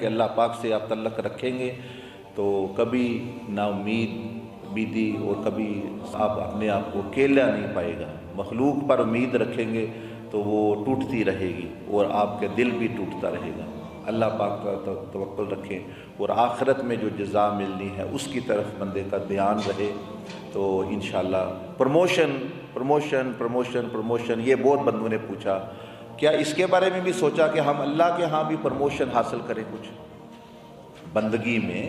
کہ اللہ پاک سے آپ تعلق رکھیں گے تو کبھی نا امیدی اور کبھی آپ اپنے آپ کو اکیلا نہیں پائے گا۔ مخلوق پر امید رکھیں گے تو وہ ٹوٹتی رہے گی اور آپ کے دل بھی ٹوٹتا رہے گا۔ اللہ پاک کا توکل رکھیں اور آخرت میں جو جزا ملنی ہے اس کی طرف بندے کا دھیان رہے تو انشاءاللہ پروموشن یہ بہت بندوں نے پوچھا، کیا اس کے بارے میں بھی سوچا کہ ہم اللہ کے ہاں بھی پروموشن حاصل کریں کچھ بندگی میں،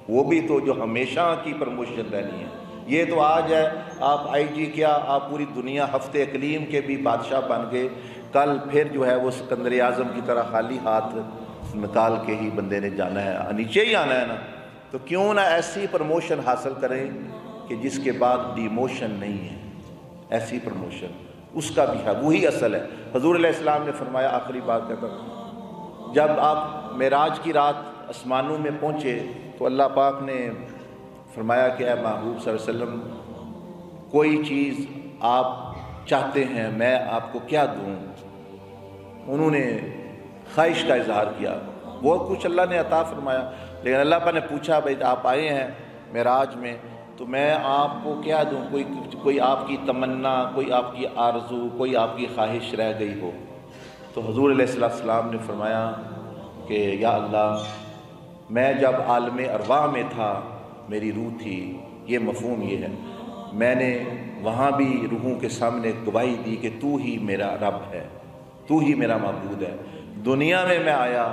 وہ بھی تو جو ہمیشہ کی پروموشن رہنی ہے۔ یہ تو آج ہے آپ آئی جی کیا آپ پوری دنیا ہفتے اقلیم کے بھی بادشاہ بن گئے، کل پھر جو ہے وہ سکندر اعظم کی طرح خالی ہاتھ نکال کے ہی بندے نے جانا ہے، نیچے ہی آنا ہے نا۔ تو کیوں نہ ایسی پروموشن حاصل کریں کہ جس کے بعد ڈیموشن نہیں ہے، ایسی پروموشن اس کا بھی ہے، وہی اصل ہے۔ حضور علیہ السلام نے فرمایا، آخری بات کہتا ہوں، جب آپ معراج کی رات آسمانوں میں پہنچے تو اللہ پاک نے فرمایا کہ اے محبوب صلی اللہ علیہ وسلم کوئی چیز آپ چاہتے ہیں میں آپ کو کیا دوں؟ انہوں نے خواہش کا اظہار کیا، بہت کچھ اللہ نے عطا فرمایا، لیکن اللہ پاک نے پوچھا بھائی آپ آئے ہیں معراج میں تو میں آپ کو کیا دوں؟ کوئی آپ کی تمنا، کوئی آپ کی آرزو، کوئی آپ کی خواہش رہ گئی ہو؟ تو حضور علیہ السلام نے فرمایا کہ یا اللہ میں جب عالم ارواح میں تھا میری روح تھی، یہ مفہوم یہ ہے، میں نے وہاں بھی روحوں کے سامنے گواہی دی کہ تو ہی میرا رب ہے، تو ہی میرا معبود ہے۔ دنیا میں آیا،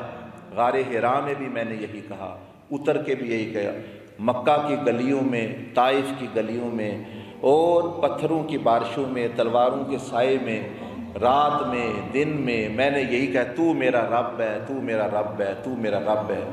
غار حرا میں بھی میں نے یہی کہا، اتر کے بھی یہی کہا، مکہ کی گلیوں میں، طائف کی گلیوں میں اور پتھروں کی بارشوں میں، تلواروں کے سائے میں، رات میں دن میں نے یہی کہا تو میرا رب ہے، تو میرا رب ہے، تو میرا رب ہے۔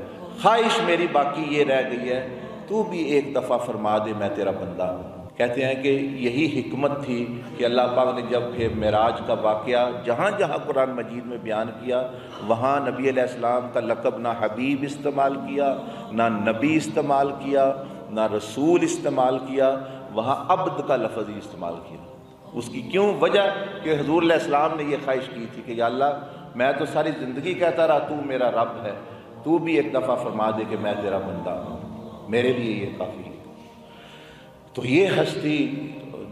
خواہش میری باقی یہ رہ گئی ہے تو بھی ایک دفعہ فرما دے میں تیرا بندہ ہوں۔ کہتے ہیں کہ یہی حکمت تھی کہ اللہ پاک نے جب پھر معراج کا واقعہ جہاں جہاں قرآن مجید میں بیان کیا وہاں نبی علیہ السلام کا لقب نہ حبیب استعمال کیا، نہ نبی استعمال کیا، نہ رسول استعمال کیا، وہاں عبد کا لفظ ہی استعمال کیا۔ اس کی کیوں وجہ کہ حضور علیہ السلام نے یہ خواہش کی تھی کہ یا اللہ میں تو ساری زندگی کہتا رہا تو میرا رب ہے، تو بھی ایک دفعہ فرما دے کہ میں تیرا بندہ ہوں، میرے لیے یہ کافی ہے۔ تو یہ ہستی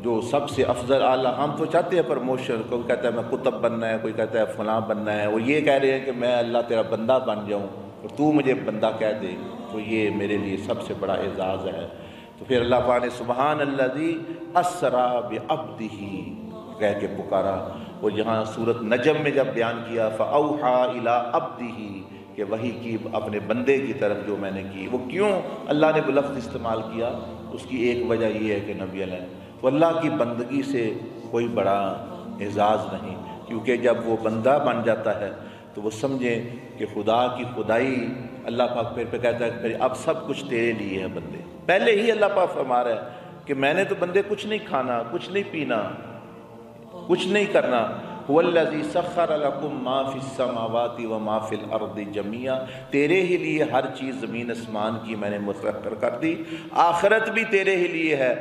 جو سب سے افضل اعلیٰ، ہم تو چاہتے ہیں پروموشن، کوئی کہتا ہے میں کتب بننا ہے، کوئی کہتا ہے فلاں بننا ہے، وہ یہ کہہ رہے ہیں کہ میں اللہ تیرا بندہ بن جاؤں اور تو مجھے بندہ کہہ دے، تو یہ میرے لیے سب سے بڑا اعزاز ہے۔ تو پھر اللہ پاک نے سبحان الذی اسریٰ بعبدہ کہہ کے پکارا، اور یہاں سورۃ نجم میں جب بیان کیا فاوحیٰ الی عبدہ کہ وحی کی اپنے بندے کی طرف جو میں نے کی، وہ کیوں اللہ نے وہ لفظ استعمال کیا؟ اس کی ایک وجہ یہ ہے کہ نبی علیہ وہ اللہ کی بندگی سے کوئی بڑا اعزاز نہیں، کیونکہ جب وہ بندہ بن جاتا ہے تو وہ سمجھیں کہ خدا کی خدائی اللہ پاک پھر کہتا ہے کہ اب سب کچھ تیرے لیے ہے بندے۔ پہلے ہی اللہ پاک فرما رہا ہے کہ میں نے تو بندے کچھ نہیں کھانا، کچھ نہیں پینا، کچھ نہیں کرنا، هو الذی سخر لکم ما فی السماوات و ما فی الارض جميعا، تیرے ہی لیے ہر چیز زمین اسمان کی میں نے مسخر کر دی، آخرت بھی تیرے ہی لیے ہے۔